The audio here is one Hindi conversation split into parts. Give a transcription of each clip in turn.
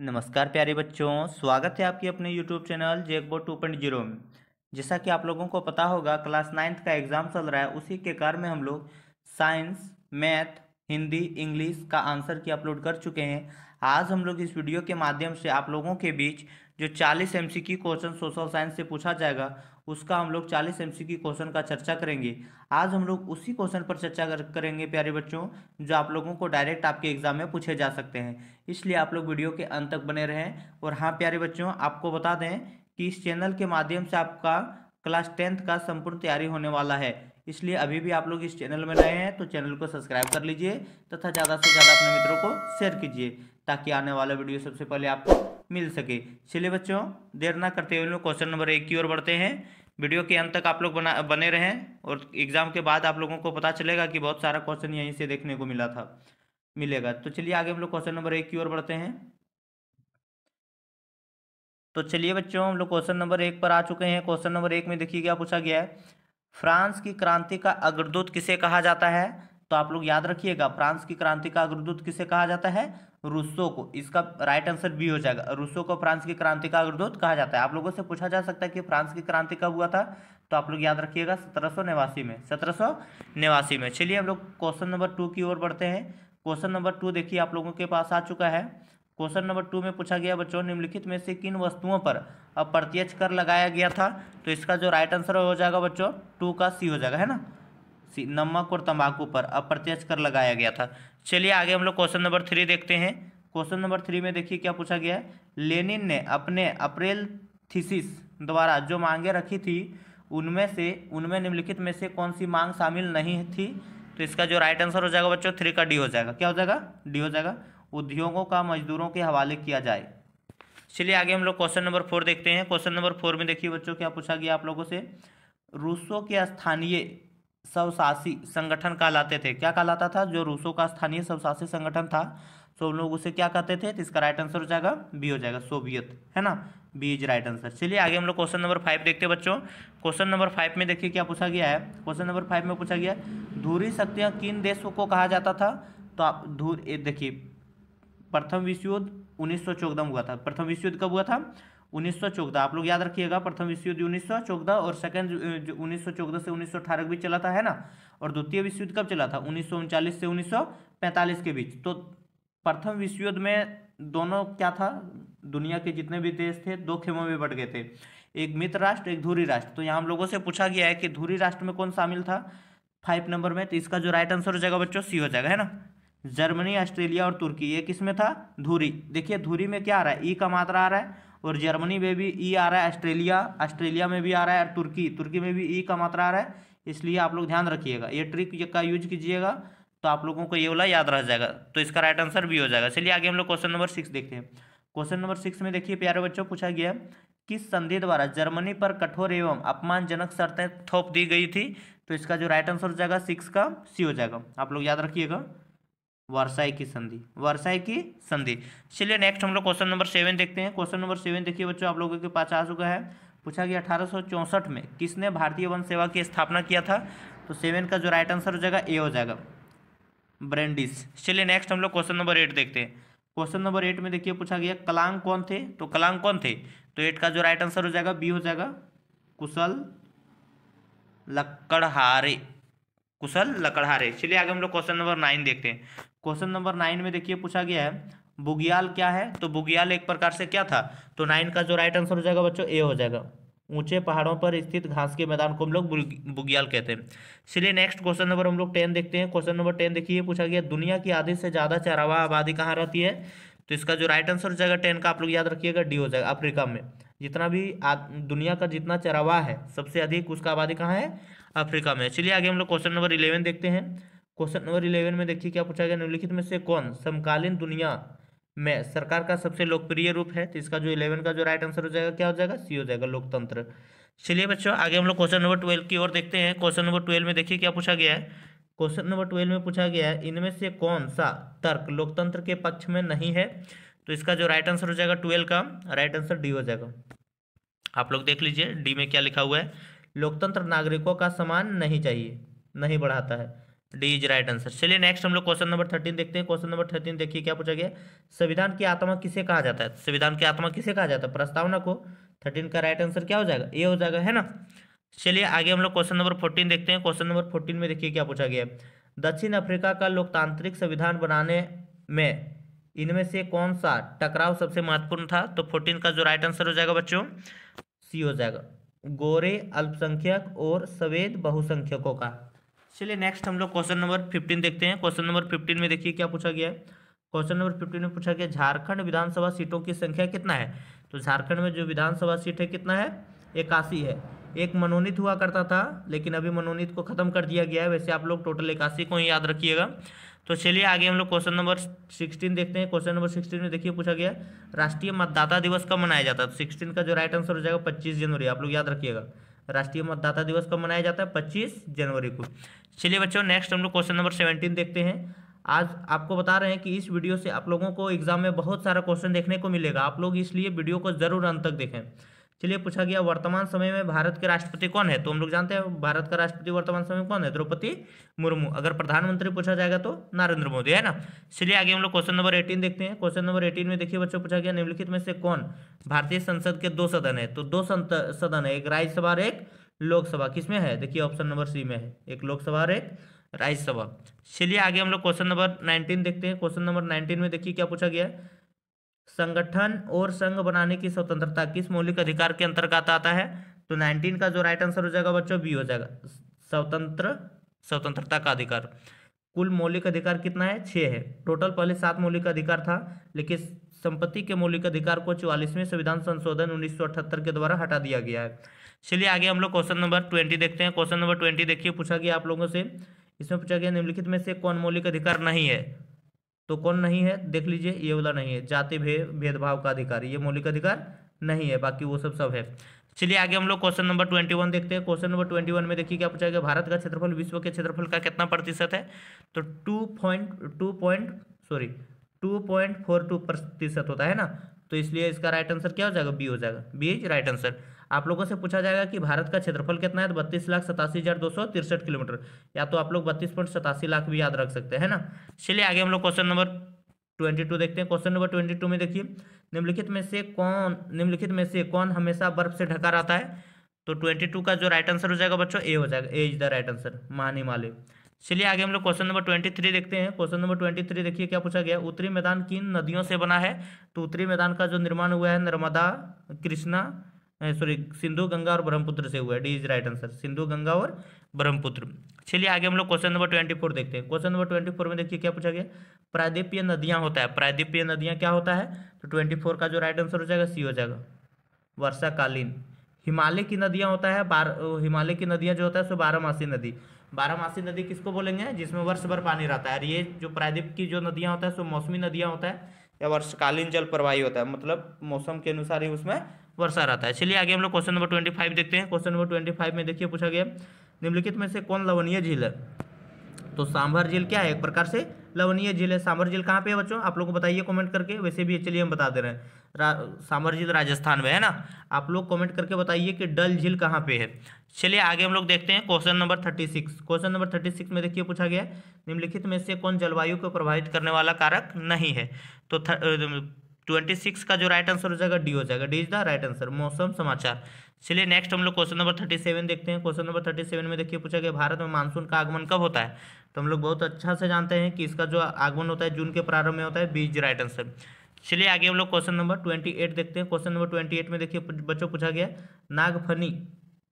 नमस्कार प्यारे बच्चों, स्वागत है आपके अपने YouTube चैनल जैकबोर्ड 2.0 में। जैसा कि आप लोगों को पता होगा, क्लास 9th का एग्ज़ाम चल रहा है। उसी के कार में हम लोग साइंस, मैथ, हिंदी, इंग्लिश का आंसर की अपलोड कर चुके हैं। आज हम लोग इस वीडियो के माध्यम से आप लोगों के बीच जो 40 MCQ क्वेश्चन सोशल साइंस से पूछा जाएगा, उसका हम लोग 40 MCQ क्वेश्चन का चर्चा करेंगे। आज हम लोग उसी क्वेश्चन पर चर्चा करेंगे प्यारे बच्चों, जो आप लोगों को डायरेक्ट आपके एग्जाम में पूछे जा सकते हैं। इसलिए आप लोग वीडियो के अंत तक बने रहें। और हाँ प्यारे बच्चों, आपको बता दें कि इस चैनल के माध्यम से आपका क्लास 10th का संपूर्ण तैयारी होने वाला है। इसलिए अभी भी आप लोग इस चैनल में नए हैं तो चैनल को सब्सक्राइब कर लीजिए तथा ज़्यादा से ज़्यादा अपने मित्रों को शेयर कीजिए, ताकि आने वाला वीडियो सबसे पहले आपको मिल सके। चलिए बच्चों, देर ना करते हुए लोग क्वेश्चन नंबर 1 की ओर बढ़ते हैं। वीडियो के अंत तक आप लोग बने रहें, और एग्जाम के बाद आप लोगों को पता चलेगा कि बहुत सारा क्वेश्चन यहीं से देखने को मिलेगा। तो चलिए आगे हम लोग क्वेश्चन नंबर 1 की ओर बढ़ते हैं। तो चलिए बच्चों, हम लोग क्वेश्चन नंबर 1 पर आ चुके हैं। क्वेश्चन नंबर 1 में देखिए क्या पूछा गया है। फ्रांस की क्रांति का अग्रदूत किसे कहा जाता है? तो आप लोग याद रखिएगा, फ्रांस की क्रांति का अग्रदूत किसे कहा जाता है? रूसो को। इसका राइट आंसर बी हो जाएगा। रूसो को फ्रांस की क्रांति का अग्रदूत कहा जाता है। आप लोगों से पूछा जा सकता है कि फ्रांस की क्रांति कब हुआ था, तो आप लोग याद रखिएगा 1789 में। 1789 में। चलिए हम लोग क्वेश्चन नंबर 2 की ओर बढ़ते हैं। क्वेश्चन नंबर 2 देखिए आप लोगों के पास आ चुका है। क्वेश्चन नंबर 2 में पूछा गया बच्चों, निम्नलिखित में से किन वस्तुओं पर अप्रत्यक्ष कर लगाया गया था? तो इसका जो राइट आंसर हो जाएगा बच्चों 2 का सी हो जाएगा, है ना। सी, नमक और तंबाकू पर अप्रत्यक्ष कर लगाया गया था। चलिए आगे हम लोग क्वेश्चन नंबर 3 देखते हैं। क्वेश्चन नंबर 3 में देखिए क्या पूछा गया है। लेनिन ने अपने अप्रैल थीसिस द्वारा जो मांगे रखी थी, उनमें निम्नलिखित में से कौन सी मांग शामिल नहीं थी? तो इसका जो राइट आंसर हो जाएगा बच्चों 3 का डी हो जाएगा। क्या हो जाएगा? डी हो जाएगा। उद्योगों का मजदूरों के हवाले किया जाए। चलिए आगे हम लोग क्वेश्चन नंबर 4 देखते हैं। क्वेश्चन नंबर 4 में देखिए बच्चों क्या पूछा गया आप लोगों से। रूसों के स्थानीय स्वशासी संगठन कहलाते थे। क्या कहलाता था? जो रूसों का स्थानीय स्वशासी संगठन था, तो हम लोग उसे क्या कहते थे? तो इसका राइट आंसर हो जाएगा बी हो जाएगा, सोवियत, है ना। B is right answer. चलिए आगे हम लोग क्वेश्चन नंबर 5 देखते हैं बच्चों। क्वेश्चन नंबर 5 में देखिए क्या पूछा गया है। क्वेश्चन नंबर 5 में पूछा गया धुरी शक्तियाँ किन देशों को कहा जाता था? तो आप देखिए, प्रथम विश्व युद्ध 1914 में हुआ था। प्रथम विश्व युद्ध कब हुआ था? 1914। आप लोग याद रखिएगा, प्रथम विश्व युद्ध 1914 और सेकंड 1914 से 1918 के बीच चला था, है ना। और द्वितीय विश्व युद्ध कब चला था? 1939 से 1945 के बीच। तो प्रथम विश्व युद्ध में दोनों क्या था, दुनिया के जितने भी देश थे दो खेमों में बट गए थे, एक मित्र राष्ट्र, एक धुरी राष्ट्र। तो यहाँ हम लोगों से पूछा गया है कि धुरी राष्ट्र में कौन शामिल था 5 नंबर में। तो इसका जो राइट आंसर हो जाएगा बच्चों सी हो जाएगा, है ना। जर्मनी, ऑस्ट्रेलिया और तुर्की, ये किस में था? धुरी। देखिए धुरी में क्या आ रहा है? ई का मात्रा आ रहा है, और जर्मनी में भी ई आ रहा है, ऑस्ट्रेलिया में भी आ रहा है, और तुर्की में भी ई का मात्रा आ रहा है। इसलिए आप लोग ध्यान रखिएगा, ये ट्रिक का यूज कीजिएगा तो आप लोगों को ये वाला याद रह जाएगा। तो इसका राइट आंसर भी हो जाएगा। चलिए आगे हम लोग क्वेश्चन नंबर 6 देखते हैं। क्वेश्चन नंबर 6 में देखिए प्यारे बच्चों पूछा गया है, किस संधि द्वारा जर्मनी पर कठोर एवं अपमानजनक शर्तें थोप दी गई थी? तो इसका जो राइट आंसर हो जाएगा 6 का सी हो जाएगा। आप लोग याद रखिएगा, वर्साई की संधि, वर्साई की संधि। चलिए नेक्स्ट हम लोग क्वेश्चन नंबर 7 देखते हैं। क्वेश्चन नंबर 7 देखिए बच्चों आप लोगों के पास आ चुका है। पूछा गया 1864 में किसने भारतीय वन सेवा की स्थापना किया था? तो 7 का जो राइट आंसर हो जाएगा ए हो जाएगा, ब्रेंडिस। चलिए नेक्स्ट हम लोग क्वेश्चन नंबर 8 देखते हैं। क्वेश्चन नंबर 8 में देखिए पूछा गया कलांग कौन थे? तो कलांग कौन थे? तो 8 का जो राइट आंसर हो जाएगा बी हो जाएगा, कुशल लकड़हारे, कुशल लकड़हारे। चलिए आगे हम लोग क्वेश्चन नंबर 9 देखते हैं। क्वेश्चन नंबर 9 में देखिए पूछा गया है बुग्याल क्या है? तो बुग्याल एक प्रकार से क्या था? तो 9 का जो राइट आंसर हो जाएगा बच्चों ए हो जाएगा, ऊंचे पहाड़ों पर स्थित घास के मैदान को हम लोग बुग्याल कहते हैं। चलिए नेक्स्ट क्वेश्चन नंबर हम लोग 10 देखते हैं। क्वेश्चन नंबर 10 देखिए पूछा गया दुनिया की आधी से ज़्यादा चरावाह आबादी कहाँ रहती है? तो इसका जो राइट आंसर हो जाएगा 10 का आप लोग याद रखिएगा डी हो जाएगा, अफ्रीका में। जितना भी दुनिया का जितना चरावाह है सबसे अधिक उसका आबादी कहाँ है? अफ्रीका में। चलिए आगे हम लोग क्वेश्चन नंबर 11 देखते हैं। क्वेश्चन नंबर 11 में देखिए क्या पूछा गया, निम्नलिखित में से कौन समकालीन दुनिया में सरकार का सबसे लोकप्रिय रूप है? तो इसका जो 11 का जो राइट आंसर हो जाएगा क्या हो जाएगा? सी हो जाएगा, लोकतंत्र। चलिए बच्चों आगे हम लोग क्वेश्चन नंबर 12 की ओर देखते हैं। क्वेश्चन नंबर 12 में देखिए क्या पूछा गया है। क्वेश्चन नंबर 12 में पूछा गया है इनमें से कौन सा तर्क लोकतंत्र के पक्ष में नहीं है? तो इसका जो राइट आंसर हो जाएगा 12 का राइट आंसर डी हो जाएगा। आप लोग देख लीजिए डी में क्या लिखा हुआ है, लोकतंत्र नागरिकों का सम्मान नहीं चाहिए, नहीं बढ़ाता है। D is right answer. चलिए नेक्स्ट हम लोग क्वेश्चन नंबर 13 देखते हैं। क्वेश्चन नंबर 13 देखिए क्या पूछा गया। संविधान की आत्मा किसे कहा जाता है? संविधान की आत्मा किसे कहा जाता है? प्रस्तावना को। 13 का राइट आंसर क्या हो जाएगा? ए हो जाएगा, है ना। चलिए आगे हम लोग क्वेश्चन नंबर 14 देखते हैं। क्वेश्चन नंबर 14 में देखिए क्या पूछा गया है। दक्षिण अफ्रीका का लोकतांत्रिक संविधान बनाने में इनमें से कौन सा टकराव सबसे महत्वपूर्ण था? तो 14 का जो राइट आंसर हो जाएगा बच्चों, सी हो जाएगा, गोरे अल्पसंख्यक और सफेद बहुसंख्यकों का। चलिए नेक्स्ट हम लोग क्वेश्चन नंबर 15 देखते हैं। क्वेश्चन नंबर 15 में देखिए क्या पूछा गया है। क्वेश्चन नंबर 15 में पूछा गया झारखंड विधानसभा सीटों की संख्या कितना है? तो झारखंड में जो विधानसभा सीट है कितना है? 81 है। एक मनोनीत हुआ करता था लेकिन अभी मनोनीत को खत्म कर दिया गया है। वैसे आप लोग टोटल 81 को ही याद रखिएगा। तो चलिए आगे हम लोग क्वेश्चन नंबर 16 देखते हैं। क्वेश्चन नंबर 16 में देखिए पूछा गया राष्ट्रीय मतदाता दिवस कब मनाया जाता है? तो 16 का जो राइट आंसर हो जाएगा 25 जनवरी। आप लोग याद रखिएगा, राष्ट्रीय मतदाता दिवस कब मनाया जाता है? 25 जनवरी को। चलिए बच्चों नेक्स्ट हम लोग क्वेश्चन नंबर 17 देखते हैं। आज आपको बता रहे हैं कि इस वीडियो से आप लोगों को एग्जाम में बहुत सारा क्वेश्चन देखने को मिलेगा। आप लोग इसलिए वीडियो को जरूर अंत तक देखें। चलिए पूछा गया वर्तमान समय में भारत के राष्ट्रपति कौन है? तो हम लोग जानते हैं भारत का राष्ट्रपति वर्तमान समय में कौन है? द्रौपदी मुर्मू। अगर प्रधानमंत्री पूछा जाएगा तो नरेंद्र मोदी, है ना। चलिए आगे हम लोग क्वेश्चन नंबर 18 देखते हैं। क्वेश्चन नंबर 18 में देखिए बच्चों पूछा गया निम्नलिखित में से कौन भारतीय संसद के 2 सदन है? तो 2 सदन है, एक राज्यसभा और एक लोकसभा। किसमें है? देखिए ऑप्शन नंबर सी में है, एक लोकसभा और एक राज्यसभा। चलिए आगे हम लोग क्वेश्चन नंबर 19 देखते हैं। क्वेश्चन नंबर 19 में देखिए क्या पूछा गया है। संगठन और संघ बनाने की स्वतंत्रता किस मौलिक अधिकार के अंतर्गत आता है? तो 19 का जो राइट आंसर हो जाएगा बच्चों बी हो जाएगा, स्वतंत्रता का अधिकार। कुल मौलिक अधिकार कितना है? 6 है। टोटल पहले 7 मौलिक अधिकार था लेकिन संपत्ति के मौलिक अधिकार को 44वें संविधान संशोधन 1978 के द्वारा हटा दिया गया है। चलिए आगे हम लोग क्वेश्चन नंबर 20 देखते हैं। क्वेश्चन नंबर 20 देखिए पूछा गया आप लोगों से, इसमें पूछा गया निम्नलिखित में से कौन मौलिक अधिकार नहीं है? तो कौन नहीं है? देख लीजिए, ये वाला नहीं है, जाति भेदभाव का अधिकार, ये मौलिक अधिकार नहीं है, बाकी वो सब है। चलिए आगे हम लोग क्वेश्चन नंबर 21 देखते हैं। क्वेश्चन नंबर 21 में देखिए क्या पूछा गया भारत का क्षेत्रफल विश्व के क्षेत्रफल का कितना प्रतिशत है? तो 2.42% होता है ना। तो इसलिए इसका राइट आंसर क्या हो जाएगा? बी हो जाएगा, बी इज राइट आंसर। आप लोगों से पूछा जाएगा कि भारत का क्षेत्रफल कितना है? तो 32,87,263 किलोमीटर, या तो आप लोग 32.87 लाख भी याद रख सकते हैं ना। चलिए आगे हम लोग क्वेश्चन नंबर 22 देखते हैं। क्वेश्चन नंबर 22 में देखिए निम्नलिखित में से कौन हमेशा बर्फ से ढका रहता है? तो 22 का जो राइट आंसर हो जाएगा बच्चों ए हो जाएगा, ए इज द राइट आंसर, महानिमालय। चलिए आगे हम लोग क्वेश्चन नंबर 23 देखते हैं। क्वेश्चन नंबर 23 देखिए क्या पूछा गया उत्तरी मैदान किन नदियों से बना है? तो उत्तरी मैदान का जो निर्माण हुआ है नर्मदा, कृष्णा, सिंधु, गंगा और ब्रह्मपुत्र से हुआ है। D is right answer, Sindhu, Ganga और ब्रह्मपुत्र। चलिए आगे हम लोग क्वेश्चन नंबर 24 देखते हैं। क्वेश्चन नंबर 24 में देखिए क्या पूछा गया प्रायद्वीपीय नदियां होता है। प्रायद्वीपीय नदियां क्या होता है? तो 24 का जो राइट आंसर हो जाएगा सी हो जाएगा, वर्षाकालीन। हिमालय की नदियां होता है हिमालय की नदियां जो होता है सो 12मासी नदी। 12मासी नदी किसको बोलेंगे? जिसमें वर्ष भर पानी रहता है। और ये जो प्रायद्वीप की जो नदियां होता है सो मौसमी नदियां होता है या वर्षकालीन जल प्रवाही होता है, मतलब मौसम के अनुसार ही उसमें वर्षा रहता है। चलिए आगे हम लोग क्वेश्चन नंबर 25 देखते हैं। क्वेश्चन नंबर 25 में देखिए पूछा गया निम्नलिखित में से कौन लवणीय झील है? तो सांभर झील क्या है? एक प्रकार से लवणीय झील है। सांभर झील कहाँ पे है बच्चों? आप लोग को बताइए कमेंट करके। वैसे भी चलिए हम बता दे रहे हैं, सांभर झील राजस्थान में है ना। आप लोग कमेंट करके बताइए कि डल झील कहाँ पे है। चलिए आगे हम लोग देखते हैं क्वेश्चन नंबर 36। क्वेश्चन नंबर 36 में देखिए पूछा गया निम्नलिखित में से कौन जलवायु को प्रभावित करने वाला कारक नहीं है? तो 26 का जो राइट आंसर हो जाएगा डी हो जाएगा, D is the right answer, मौसम समाचार। चलिए नेक्स्ट हम लोग क्वेश्चन नंबर 37 देखते हैं। क्वेश्चन नंबर 37 में देखिए पूछा गया भारत में मानसून का आगमन कब होता है? तो हम लोग बहुत अच्छा से जानते हैं कि इसका जो आगमन होता है जून के प्रारंभ में होता है, बी इज राइट आंसर। चलिए आगे हम लोग क्वेश्चन नंबर 28 देखते हैं। क्वेश्चन नंबर 28 में देखिए बच्चों पूछा गया नागफनी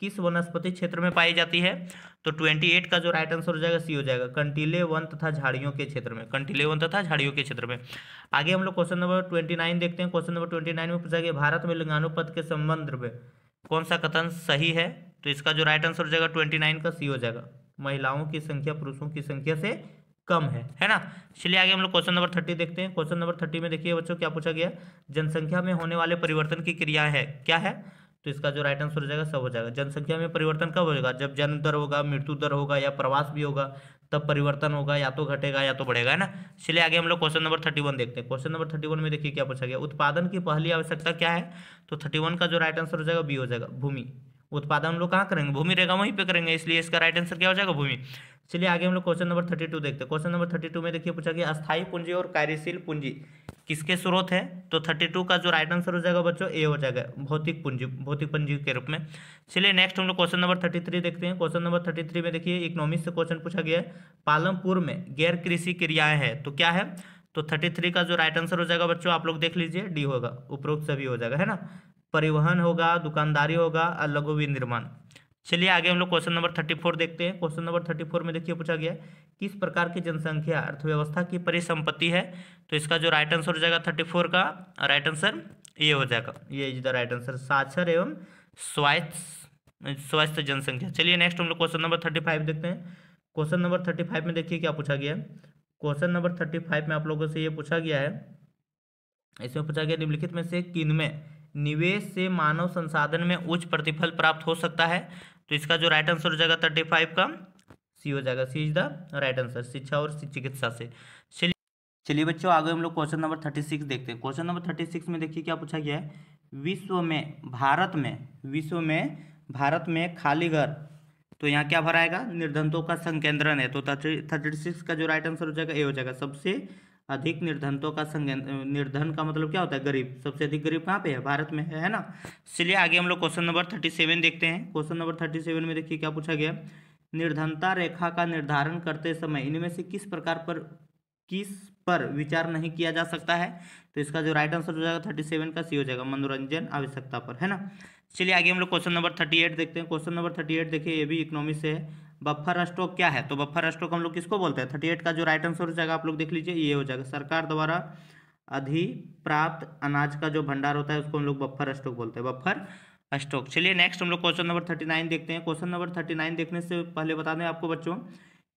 किस वनस्पति क्षेत्र में पाई जाती है? तो 28 का जो राइट आंसर हो जाएगा सी हो जाएगा, कंटीले वन तथा झाड़ियों के क्षेत्र में, कंटीले वन तथा झाड़ियों के क्षेत्र में। आगे हम लोग क्वेश्चन नंबर 29 देखते हैं। क्वेश्चन नंबर 29 में पूछा गया भारत में लिंगानुपात के संबंध में कौन सा कथन सही है? तो इसका जो राइट आंसर हो जाएगा 29 का सी हो जाएगा, महिलाओं की संख्या पुरुषों की संख्या से कम है ना। चलिए आगे हम लोग क्वेश्चन नंबर 30 देखते हैं। क्वेश्चन नंबर 30 में देखिए बच्चों क्या पूछा गया जनसंख्या में होने वाले परिवर्तन की क्रिया है क्या है? तो इसका जो राइट आंसर हो जाएगा सब हो जाएगा। जनसंख्या में परिवर्तन कब होगा? जब जन्म दर होगा, मृत्यु दर होगा या प्रवास भी होगा तब परिवर्तन होगा, या तो घटेगा या तो बढ़ेगा, है ना। चलिए आगे हम लोग क्वेश्चन नंबर 31 देखते हैं। क्वेश्चन नंबर 31 में देखिए क्या पूछा गया उत्पादन की पहली आवश्यकता क्या है? तो 31 का जो राइट आंसर हो जाएगा बी हो जाएगा, भूमि। उत्पादन हम लोग कहाँ करेंगे, भूमि रहेगा वहीं पे करेंगे, इसलिए इसका राइट आंसर क्या हो जाएगा, भूमि। चलिए आगे हम लोग क्वेश्चन नंबर 32 देखते हैं। क्वेश्चन नंबर 32 में देखिए पूछा गया अस्थायी पूंजी और कार्यशील पूंजी किसके स्रोत है, तो 32 का जो राइट आंसर हो जाएगा बच्चों ए हो जाएगा, भौतिक पूंजी, भौतिक पूंजी के रूप में। चलिए नेक्स्ट हम लोग क्वेश्चन नंबर 33 देखते हैं। क्वेश्चन नंबर 33 में देखिए इकोनॉमिक्स से क्वेश्चन पूछा गया है, पालमपुर में गैर कृषि क्रियाएं हैं तो क्या है, तो 33 का जो राइट आंसर हो जाएगा बच्चों आप लोग देख लीजिए डी होगा, उपरोक्त सभी हो जाएगा, है ना। परिवहन होगा, दुकानदारी होगा और लघु विनिर्माण। चलिए आगे हम लोग क्वेश्चन नंबर 34 देखते हैं। क्वेश्चन नंबर 34 में देखिए पूछा गया है किस प्रकार की जनसंख्या अर्थव्यवस्था की परिसंपत्ति है, तो इसका जो राइट आंसर हो जाएगा 34 का राइट आंसर ये हो जाएगा, ये इज द राइट आंसर, साक्षर एवं स्वास्थ्य जनसंख्या। चलिए नेक्स्ट हम लोग क्वेश्चन नंबर 35 देखते हैं। क्वेश्चन नंबर 35 में देखिए क्या पूछा गया है। क्वेश्चन नंबर 35 में आप लोगों से ये पूछा गया है, इसमें पूछा गया निम्नलिखित में से किनमें निवेश से मानव संसाधन में उच्च प्रतिफल प्राप्त हो सकता है, तो इसका जो राइट आंसर हो जाएगा 35 का सी हो जाएगा, सी इज द राइट आंसर, शिक्षा और चिकित्सा से। चलिए बच्चों आगे हम लोग क्वेश्चन नंबर 36 देखते हैं। क्वेश्चन नंबर 36 में देखिए क्या पूछा गया है, विश्व में भारत में खाली घर, तो यहाँ क्या भराएगा, निर्धनतों का संकेंद्रण है, तो 36 का जो राइट आंसर हो जाएगा ए हो जाएगा, सबसे अधिक निर्धनतों का निर्धन का मतलब क्या होता है, गरीब, सबसे अधिक गरीब कहाँ पे है, भारत में है ना। चलिए आगे हम लोग क्वेश्चन नंबर 37 देखते हैं। क्वेश्चन नंबर 37 में देखिए क्या पूछा गया, निर्धनता रेखा का निर्धारण करते समय इनमें से किस पर विचार नहीं किया जा सकता है, तो इसका जो राइट आंसर हो जाएगा 37 का सी हो जाएगा, मनोरंजन आवश्यकता पर, है ना। चलिए आगे हम लोग क्वेश्चन नंबर 38 देखते हैं। क्वेश्चन नंबर 38 देखिए ये भी इकोनॉमिक्स से है, बफर स्टॉक क्या है, तो बफर स्टॉक हम लोग किसको बोलते हैं, 38 का जो राइट आंसर हो जाएगा आप लोग देख लीजिए ये हो जाएगा, सरकार द्वारा अधिप्राप्त अनाज का जो भंडार होता है उसको हम लोग बफर स्टॉक बोलते हैं, बफर स्टॉक। चलिए नेक्स्ट हम लोग क्वेश्चन नंबर 39 देखते हैं। क्वेश्चन नंबर 39 देखने से पहले बता दें आपको बच्चों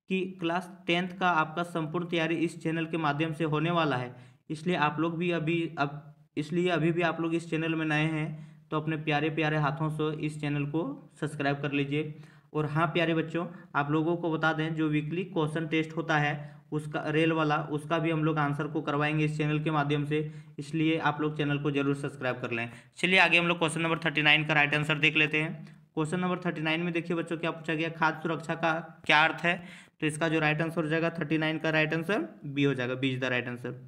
कि क्लास 10th का आपका संपूर्ण तैयारी इस चैनल के माध्यम से होने वाला है, इसलिए आप लोग भी अभी भी आप लोग इस चैनल में नए हैं तो अपने प्यारे प्यारे हाथों से इस चैनल को सब्सक्राइब कर लीजिए। और हाँ प्यारे बच्चों, आप लोगों को बता दें जो वीकली क्वेश्चन टेस्ट होता है उसका रेल वाला, उसका भी हम लोग आंसर को करवाएंगे इस चैनल के माध्यम से, इसलिए आप लोग चैनल को जरूर सब्सक्राइब कर लें। चलिए आगे हम लोग क्वेश्चन नंबर 39 का राइट आंसर देख लेते हैं। क्वेश्चन नंबर 39 में देखिए बच्चों क्या पूछा गया, खाद्य सुरक्षा का क्या अर्थ है, तो इसका जो राइट आंसर हो जाएगा 39 का राइट आंसर बी हो जाएगा, B is the right answer,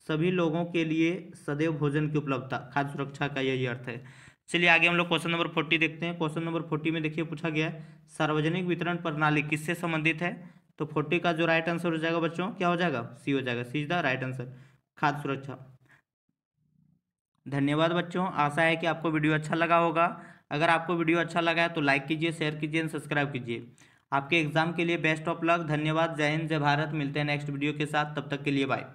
सभी लोगों के लिए सदैव भोजन की उपलब्धता, खाद्य सुरक्षा का यही अर्थ है। चलिए आगे हम लोग क्वेश्चन नंबर 40 देखते हैं। क्वेश्चन नंबर 40 में देखिए पूछा गया है सार्वजनिक वितरण प्रणाली किससे संबंधित है, तो 40 का जो राइट आंसर हो जाएगा बच्चों क्या हो जाएगा, सी हो जाएगा, सी इज द राइट आंसर, खाद्य सुरक्षा। धन्यवाद बच्चों, आशा है कि आपको वीडियो अच्छा लगा होगा। अगर आपको वीडियो अच्छा लगा है तो लाइक कीजिए, शेयर कीजिए और सब्सक्राइब कीजिए। आपके एग्जाम के लिए बेस्ट ऑफ लक। धन्यवाद, जय हिंद, जय भारत। मिलते हैं नेक्स्ट वीडियो के साथ, तब तक के लिए बाय।